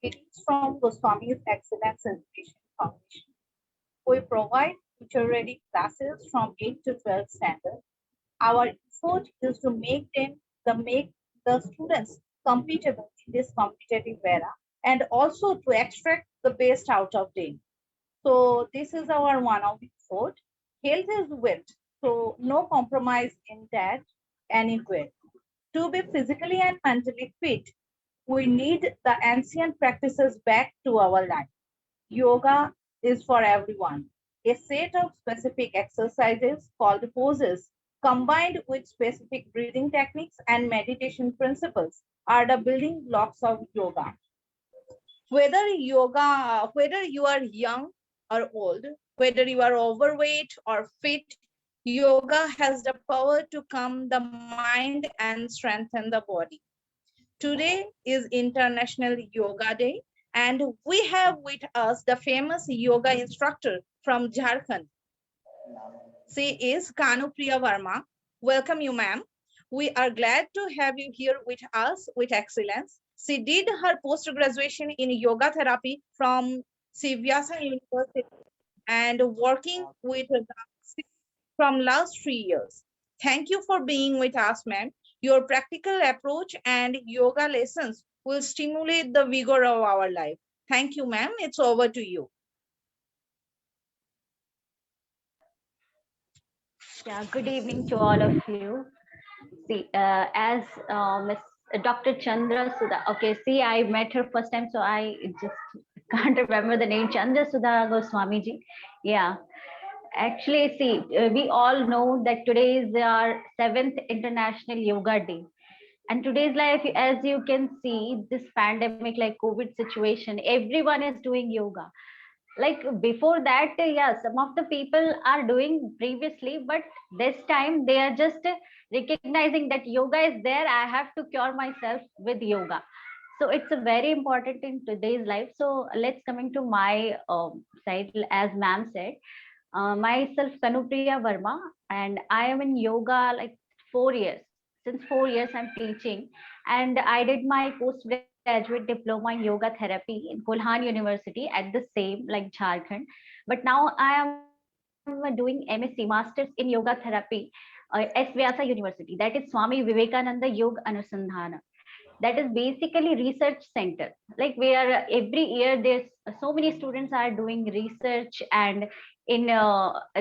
It is from Goswami's Excellence Education Foundation. We provide future-ready classes from 8 to 12 standard. Our effort is to make the students competitive in this competitive era and also to extract the best out of them. So this is our one of the effort. Health is wealth, so no compromise in that anywhere. To be physically and mentally fit, we need the ancient practices back to our life. Yoga is for everyone. A set of specific exercises called poses, combined with specific breathing techniques and meditation principles, are the building blocks of yoga. Whether you are young or old, whether you are overweight or fit, yoga has the power to calm the mind and strengthen the body. Today is International Yoga Day, and we have with us the famous yoga instructor from Jharkhand. She is Kanupriya Verma. Welcome you, ma'am. We are glad to have you here with us with excellence. She did her post-graduation in yoga therapy from Sivyasa University and working with the from last 3 years. Thank you for being with us, ma'am. Your practical approach and yoga lessons will stimulate the vigor of our life. Thank you, ma'am. It's over to you. Yeah, good evening to all of you. See, as Miss Dr. Chandra Sudha, okay, see, I met her first time, so I just can't remember the name, Chandra Sudha Goswami ji. Yeah, actually, see, we all know that today is our 7th International Yoga Day. And today's life, as you can see, this pandemic, like COVID situation, everyone is doing yoga. Like before that, yeah, some of the people are doing previously, but this time they are just recognizing that yoga is there. I have to cure myself with yoga. So it's a very important in today's life. So let's coming to my side. As ma'am said, myself Kanupriya Verma, and I am in yoga like 4 years. Since 4 years I'm teaching, and I did my postgraduate diploma in yoga therapy in Kolhan University at the same like Jharkhand. But now I am doing MSc Masters in Yoga Therapy, S. Vyasa University, that is Swami Vivekananda Yoga Anusandhana. That is basically research center, like where every year there's so many students are doing research and in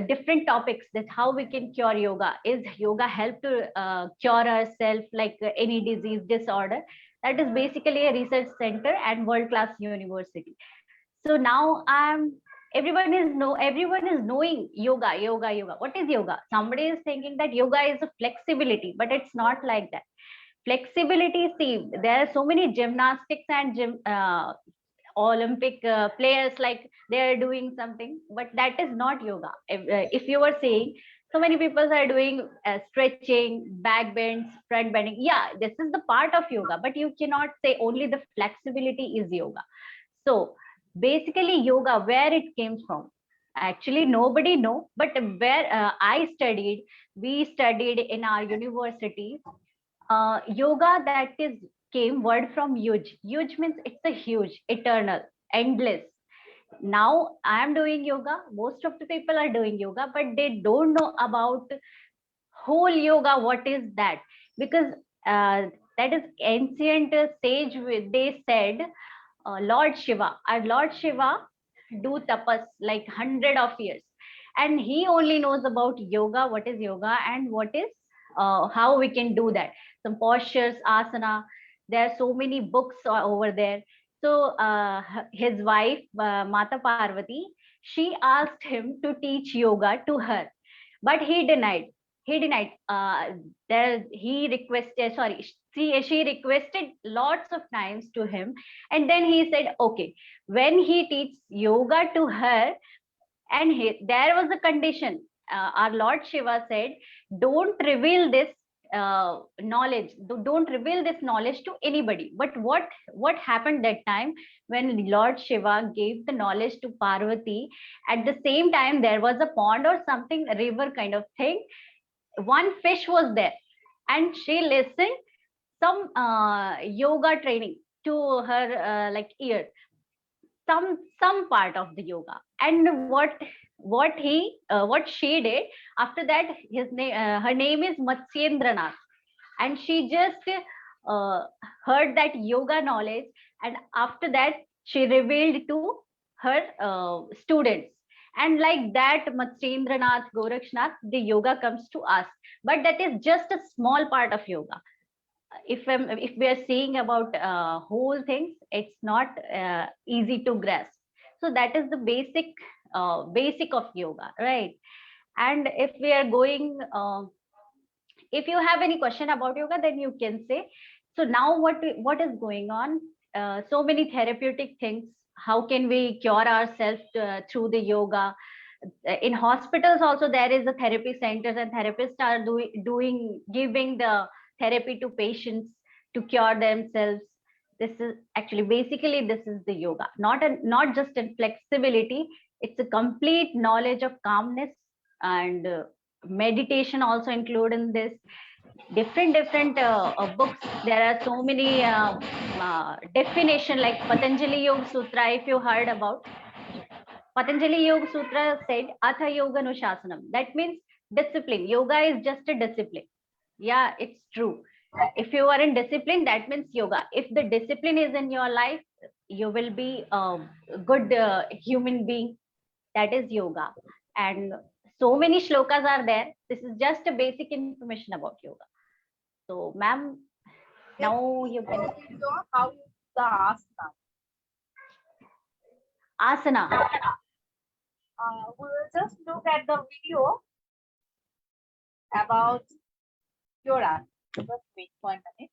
different topics, that how we can cure yoga, is yoga help to cure ourselves like any disease disorder. That is basically a research center and world class university. So now everyone is knowing yoga. What is yoga? Somebody is thinking that yoga is a flexibility, but it's not like that. Flexibility, see, there are so many gymnastics and Olympic players, like they are doing something, but that is not yoga. If you were saying, so many people are doing stretching, back bends, front bending. Yeah, this is the part of yoga, but you cannot say only the flexibility is yoga. So basically, yoga, where it came from, actually nobody know, but where we studied in our university yoga, that is came word from yuj. Yuj means it's a huge, eternal, endless. Now I am doing yoga. Most of the people are doing yoga, but they don't know about whole yoga. What is that? Because that is ancient sage. They said Lord Shiva, our Lord Shiva do tapas like 100 of years, and he only knows about yoga, what is yoga, and what is how we can do that. Some postures, asana. There are so many books over there. So his wife Mata Parvati, she asked him to teach yoga to her, but he denied. He denied. There he requested. Sorry, she requested lots of times to him, and then he said, "Okay." When he teaches yoga to her, and there was a condition. Our Lord Shiva said, "Don't reveal this knowledge. Don't reveal this knowledge to anybody." But what happened that time when Lord Shiva gave the knowledge to Parvati? At the same time, there was a pond or something, a river kind of thing. One fish was there, and she listened some yoga training. to her like ear, some part of the yoga. And what she did after that, her name is Matsyendranath, and she just uh, heard that yoga knowledge, and after that she revealed to her students. And like that, Matsyendranath, Gorakshnath, the yoga comes to us. But that is just a small part of yoga. If we are seeing about whole things, it's not easy to grasp. So that is the basic of yoga, right? And if we are going if you have any question about yoga, then you can say. So now what is going on? So many therapeutic things. How can we cure ourselves through the yoga? In hospitals also there is a therapy centers, and therapists are doing giving the therapy to patients to cure themselves. This is actually, basically, this is the yoga, not just in flexibility. It's a complete knowledge of calmness, and meditation also include in this. Different books, there are so many definition, like Patanjali Yoga Sutra. If you heard about Patanjali Yoga Sutra, said Atha Yoga Nushasanam. That means discipline. Yoga is just a discipline. Yeah, it's true. If you are in discipline, that means yoga. If the discipline is in your life, you will be a good human being. That is yoga. And so many shlokas are there. This is just a basic information about yoga. So, ma'am, now you can. How you use the asana. Asana. We will just look at the video about your asana. Just wait for a minute.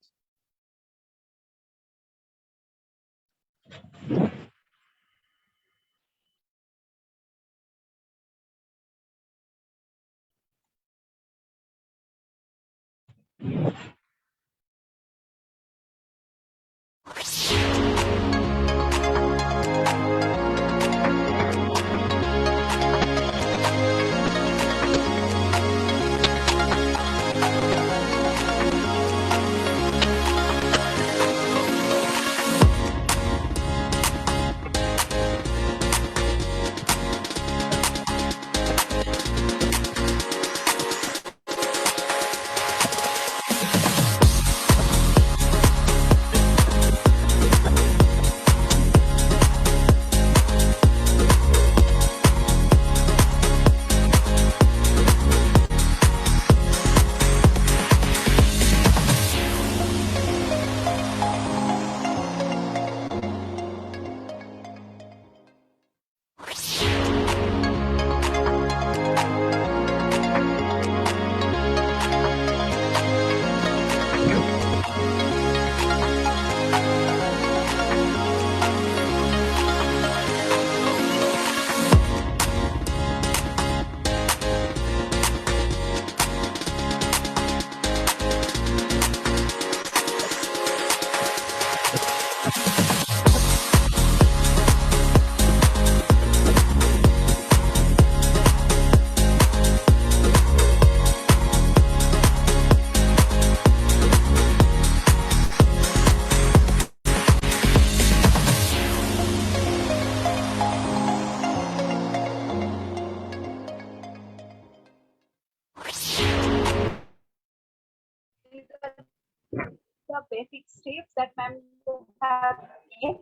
The basic steps that ma'am you have taken.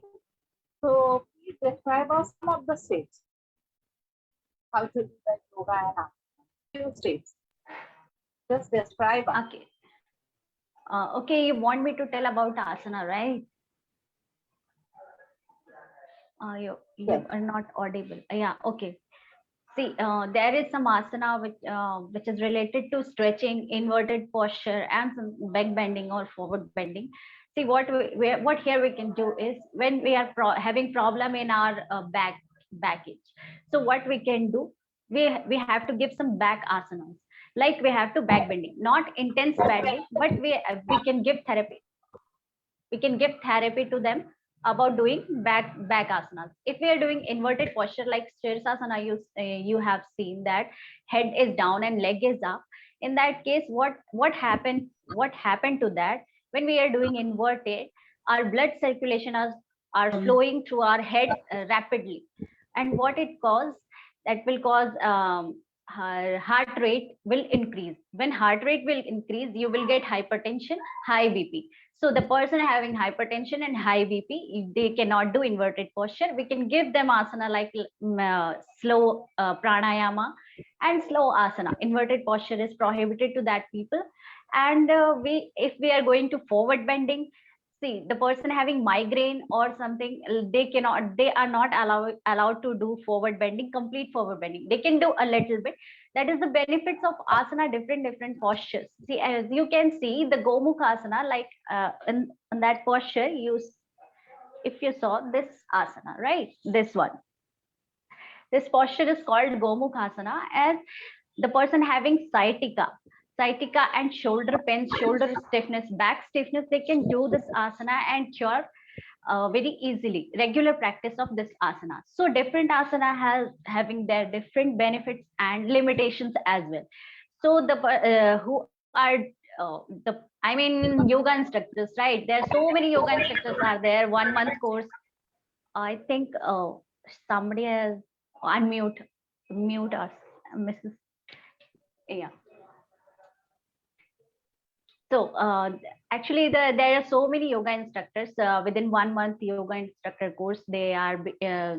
So please describe us some of the steps. How to do the yoga and asana. Few steps. Just describe us. Okay. Okay, you want me to tell about asana, right? You Yes. are not audible. Yeah, okay. See, there is some asana which is related to stretching, inverted posture, and some back bending or forward bending. See, what here we can do is, when we are having problem in our backage. So what we can do, we have to give some back asanas. Like we have to back bending, not intense bending, but we can give therapy. We can give therapy to them about doing back asanas. If we are doing inverted posture like Shirsasana, you have seen that head is down and leg is up. In that case, what happened to that, when we are doing inverted, our blood circulation are flowing through our head rapidly. And what it causes, that will cause her heart rate will increase. When heart rate will increase, you will get hypertension, high BP. So the person having hypertension and high BP, if they cannot do inverted posture, we can give them asana like slow pranayama and slow asana. Inverted posture is prohibited to that people. And if we are going to forward bending, see, the person having migraine or something, they are not allowed to do forward bending, complete forward bending. They can do a little bit. That is the benefits of asana, different postures. See, as you can see the Gomukha asana, like in that posture, if you saw this asana, right, this one, this posture is called Gomukha asana, as the person having sciatica and shoulder pains, shoulder stiffness, back stiffness, they can do this asana and cure very easily. Regular practice of this asana. So different asana has having their different benefits and limitations as well. So the who are yoga instructors, right? There are so many yoga instructors are there. 1 month course. I think somebody has mute us, Mrs. Yeah. So actually, there are so many yoga instructors within 1 month yoga instructor course. They are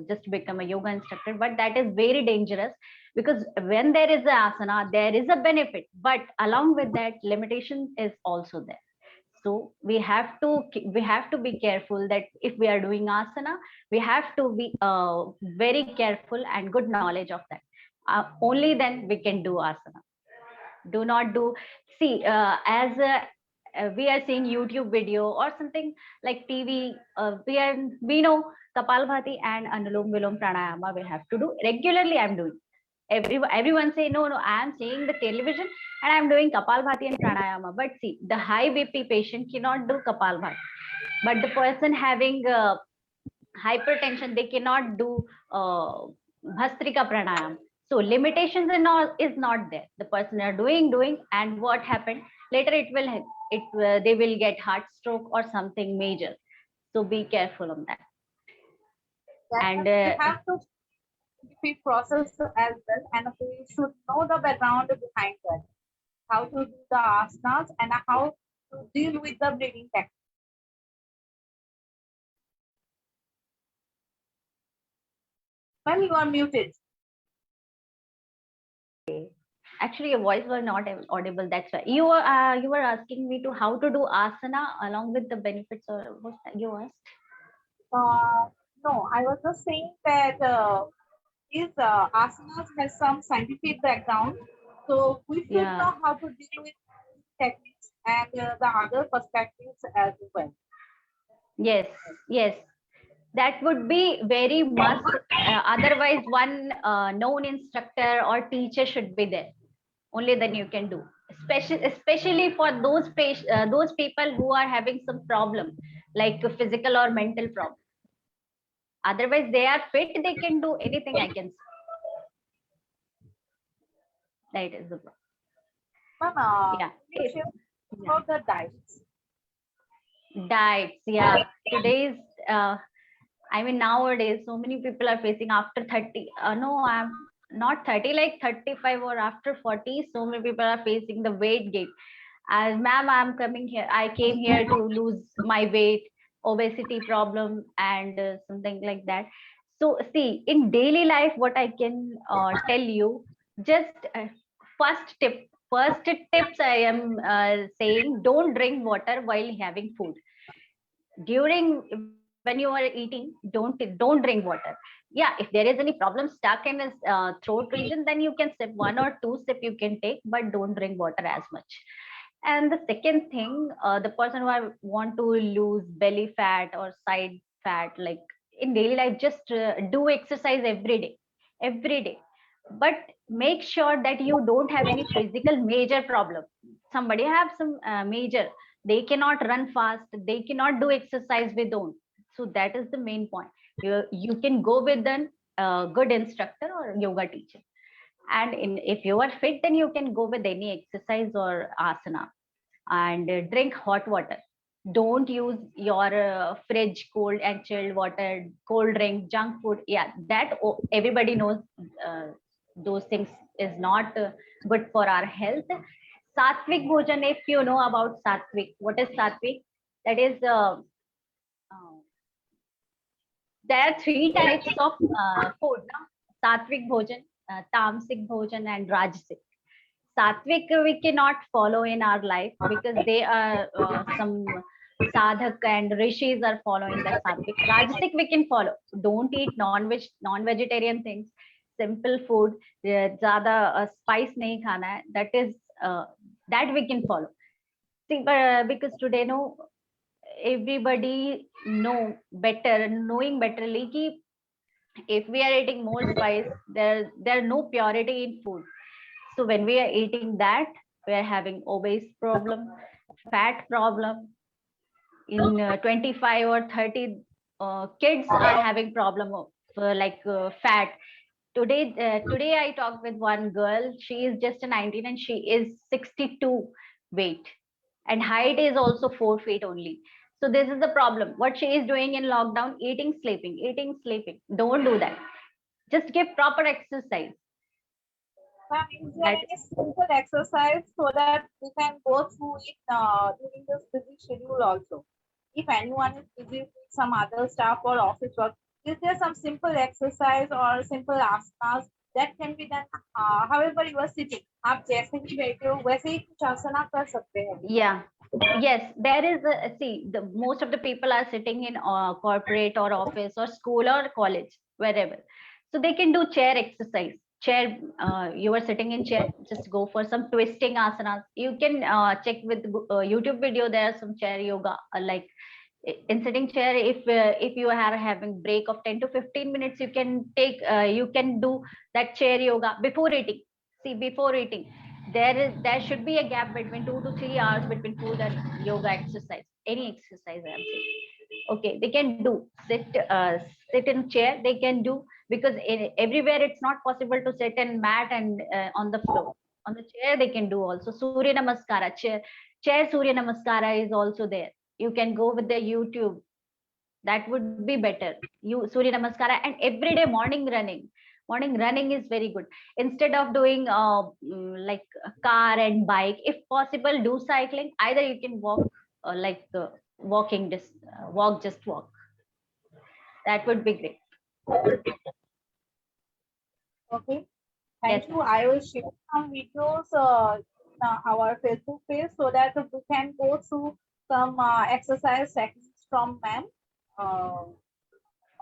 just become a yoga instructor, but that is very dangerous because when there is a asana, there is a benefit, but along with that, limitation is also there. So we have to be careful that if we are doing asana, we have to be very careful and good knowledge of that. Only then we can do asana. Do not do, see, we are seeing YouTube video or something like TV. We know Kapalbhati and Anulom Vilom Pranayama we have to do regularly. I'm doing. Everyone say no. I am seeing the television and I'm doing Kapalbhati and Pranayama. But see, the high BP patient cannot do Kapalbhati, but the person having hypertension, they cannot do Bhastrika Pranayama. So limitations is not there. The person are doing, and what happened later? They will get heart stroke or something major. So be careful on that. And we have to be process as well, and we should know the background behind that, how to do the asanas and how to deal with the breathing technique. Ma'am, you are muted. Actually, your voice was not audible. That's why you were asking me to how to do asana along with the benefits, or what you asked? No, I was just saying that these asanas has some scientific background, so we should know how to deal with techniques and the other perspectives as well. Yes. That would be very must. Otherwise, one known instructor or teacher should be there. Only then you can do. Especially for those people who are having some problem, like a physical or mental problem. Otherwise, they are fit. They can do anything. I can say. That is the problem. Mama, about the diets. Diets, yeah. Today's nowadays, so many people are facing after 30. No, I'm not 30, like 35 or after 40. So many people are facing the weight gain. As ma'am, I came here to lose my weight, obesity problem, and something like that. So see, in daily life, what I can tell you, just first tips I am saying, don't drink water while having food. When you are eating, don't drink water. Yeah, if there is any problem stuck in his throat region, then you can sip 1 or 2 sip you can take, but don't drink water as much. And the second thing, the person who want to lose belly fat or side fat, like in daily life, just do exercise every day. But make sure that you don't have any physical major problem. Somebody have some major, they cannot run fast, they cannot do exercise with own. So that is the main point. You can go with a good instructor or yoga teacher. And if you are fit, then you can go with any exercise or asana. And drink hot water. Don't use your fridge cold and chilled water, cold drink, junk food. Yeah, that everybody knows. Those things is not good for our health. Satvik bhojan, if you know about satvik, what is satvik? That is uh, there are three types of food. No? Satvik bhojan, tamasic bhojan, and rajasic. Satvik we cannot follow in our life because they are some sadhak and rishis are following that sattvic. Rajasic we can follow. Don't eat non-veg, non-vegetarian things. Simple food. Zyada spice nahi khana hai. That is that we can follow. See, because today no everybody know better, knowing betterly ki if we are eating more spice, there are no purity in food. So when we are eating that, we are having obese problem, fat problem. In 25 or 30, kids are having problem of fat. Today I talked with one girl. She is just a 19 and she is 62 weight, and height is also 4 feet only. So this is the problem. What she is doing in lockdown: eating, sleeping, eating, sleeping. Don't do that. Just give proper exercise. Ma'am, is there That any simple exercise so that we can go through it during this busy schedule also? If anyone is busy with some other stuff or office work, is there some simple exercise or simple asanas that can be done however you are sitting? आप जैसे भी बैठे हो वैसे ही कुछ आसना कर सकते हैं. Yeah. Yes, there is a see the most of the people are sitting in corporate or office or school or college wherever, so they can do chair exercise. Chair, you are sitting in chair, just go for some twisting asanas. You can check with YouTube video. There are some chair yoga like in sitting chair. If you are having break of 10 to 15 minutes, you can take you can do that chair yoga before eating. See, before eating there should be a gap between 2 to 3 hours between food and yoga exercise, any exercise I am saying. Okay, they can do sit in chair, they can do, because everywhere it's not possible to sit in mat and on the floor. On the chair they can do also surya namaskara. Chair surya namaskara is also there. You can go with the YouTube, that would be better. You surya namaskara, and every day morning running is very good. Instead of doing like car and bike, if possible do cycling. Either you can walk walking, just walk, that would be great. Okay. Yes, Thank you. I will share some videos our Facebook page so that we can go through some exercise techniques from ma'am. Uh,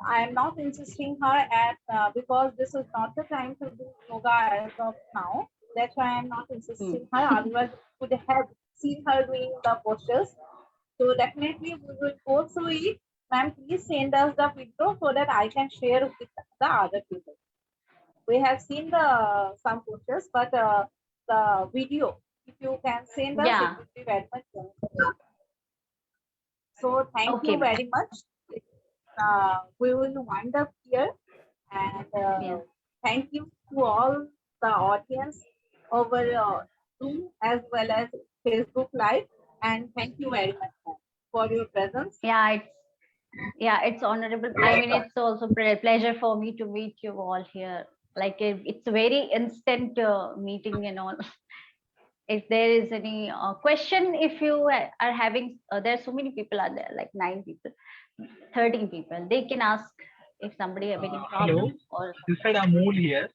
I am not insisting her at because this is not the time to do yoga as of now. That's why I am not insisting her. Otherwise, we would have seen her doing the postures. So definitely we will go through it. Ma'am, please send us the video so that I can share with the other people. We have seen the some postures, but the video, if you can send us, it yeah, would be very much helpful. So thank okay, you ma'am. very much. We will wind up here, and Yeah, thank you to all the audience over Zoom as well as Facebook Live, and thank you very much ma'am, for your presence. it's honorable. I mean, it's also pleasure for me to meet you all here. Like it's a very instant meeting and all. If there is any question, if you are having there's so many people are there, like 9 people, 13 people, they can ask if somebody have any Hello, problem or this side Amol here.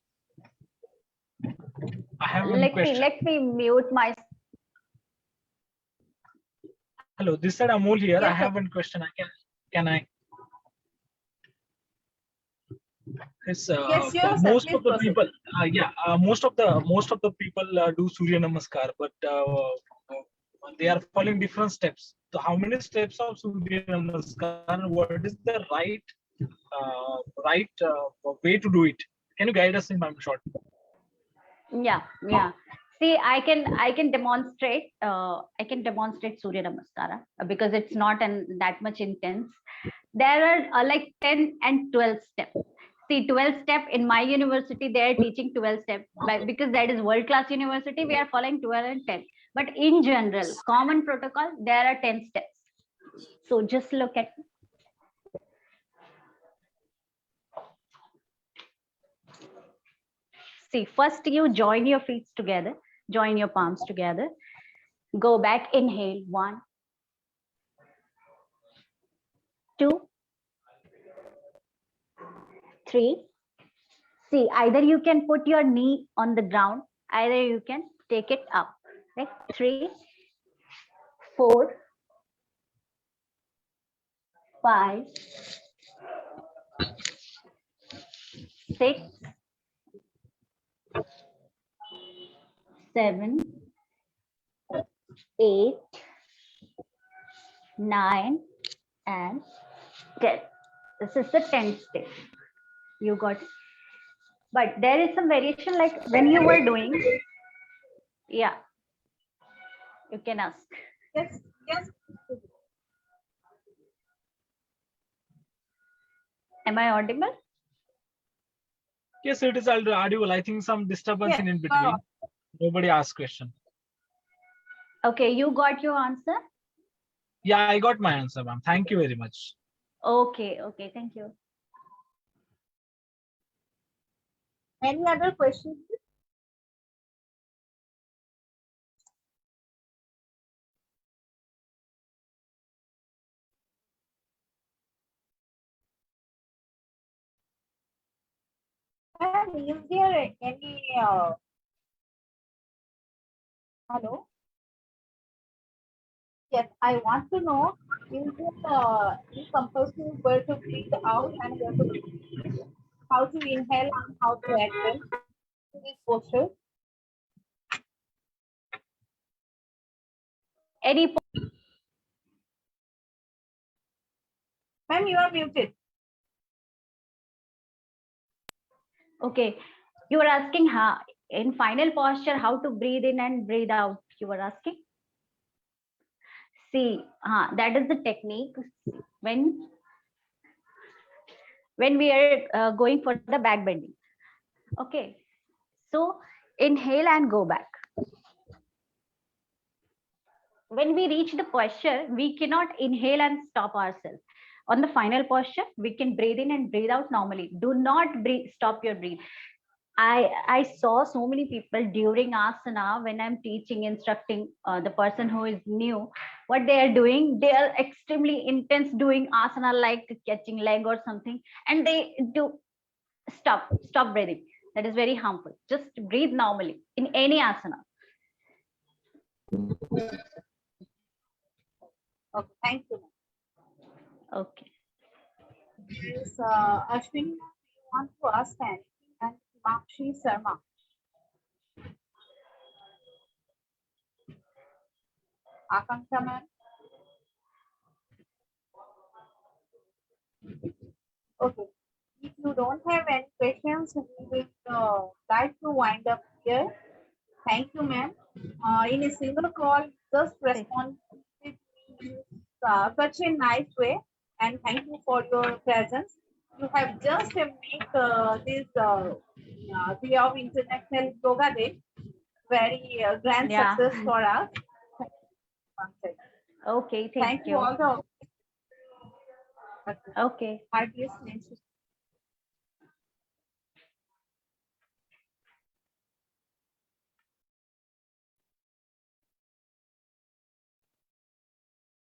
I have one question. let me mute my. Hello, this side Amol here. Yes, I have one question. Can I? Yes, yes, sir, most please of the proceed. people, most of the people do Surya Namaskar, but they are following different steps. So, how many steps of Surya Namaskar? What is the right way to do it? Can you guide us in one short? Yeah. See, I can demonstrate. I can demonstrate Surya Namaskara because it's not that much intense. There are like 10 and 12 steps. See, 12 step in my university, they are teaching 12 step, but because that is world class university, we are following 12 and 10. But in general, common protocol, there are 10 steps. So just look at me. See, first you join your feet together, join your palms together. Go back, inhale, 1, 2, 3. See, either you can put your knee on the ground, either you can take it up. Right? 3, 4, 5, 6, 7, 8, 9, and 10. This is the 10th step. You got it. But there is some variation, like when you were doing, yeah, you can ask. Yes, yes. Am I audible? Yes, it is audible. I think some disturbance Yes, in between. Nobody asked question. Okay, you got your answer? Yeah, I got my answer, ma'am. Thank you very much. Okay, okay, thank you. Any other questions? And is there any hello? Yes, I want to know, is it any compulsory where to breathe out and where to breathe in? How to inhale and how to exhale to this posture? Any, Ma'am, you are muted. okay, you were asking how, in final posture, how to breathe in and breathe out, you were asking? See, that is the technique when we are going for the back bending. Okay, so inhale and go back. When we reach the posture, we cannot inhale and stop ourselves. On the final posture, we can breathe in and breathe out normally. Do not breathe, stop your breath. I saw so many people during asana when I'm teaching, instructing the person who is new, what they are doing, they are extremely intense doing asana like catching leg or something, and they do stop breathing. That is very harmful. Just breathe normally in any asana. Okay, thank you. Okay. Yes, Ashwini, you want to ask anything? And Himakshi Sharma. Akanksha ma'am. Okay. If you don't have any questions, we will like to wind up here. Thank you, ma'am. In a single call, just respond with me in such a nice way, and thank you for your presence. You have just make this Day of International Yoga Day very grand Yeah. success for us. Okay. Thank you all the Okay. heartiest